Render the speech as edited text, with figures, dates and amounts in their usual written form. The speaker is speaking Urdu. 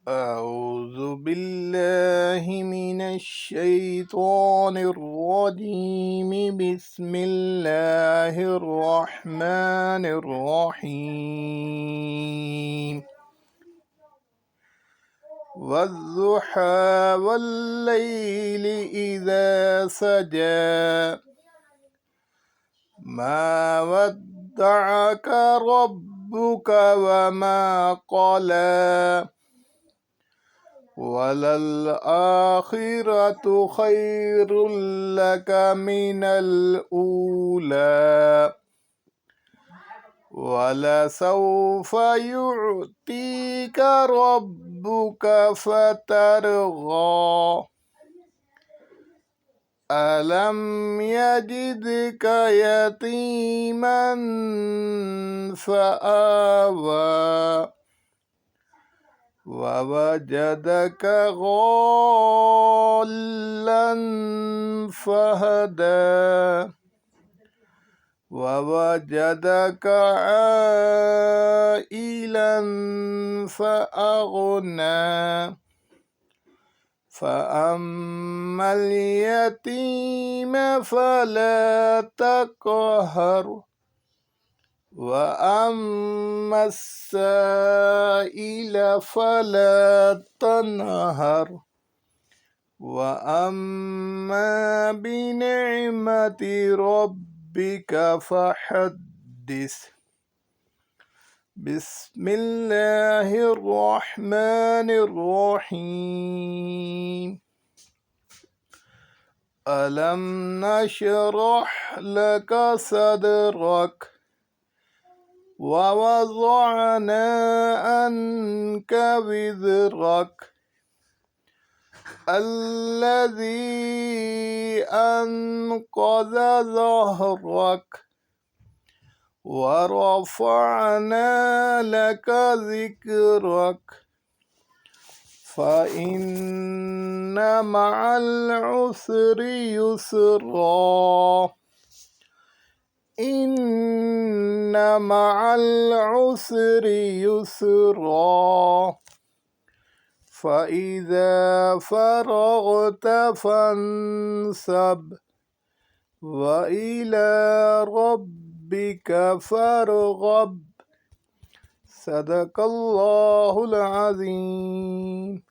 أعوذ بالله من الشيطان الرجيم. بسم الله الرحمن الرحيم. والضحى والليل إذا سجى ما ودعك ربك وما قلى وللآخرة خير لك من الأولى ولسوف يعطيك ربك فترضى ألم يجدك يتيما فآوى ووجدك ضالا فهدى ووجدك عائلا فأغنى فأما اليتيم فلا تقهر وأما السائل فلا تنهر وأما بنعمة ربك فحدث. بسم الله الرحمن الرحيم. ألم نشرح لك صدرك ووضعنا عنك وزرك الذي أنقض ظهرك ورفعنا لك ذكرك فإن مع العسر يسرا إن مع العسر يسرا فإذا فرغت فانصب وإلى ربك فارغب. صدق الله العظيم.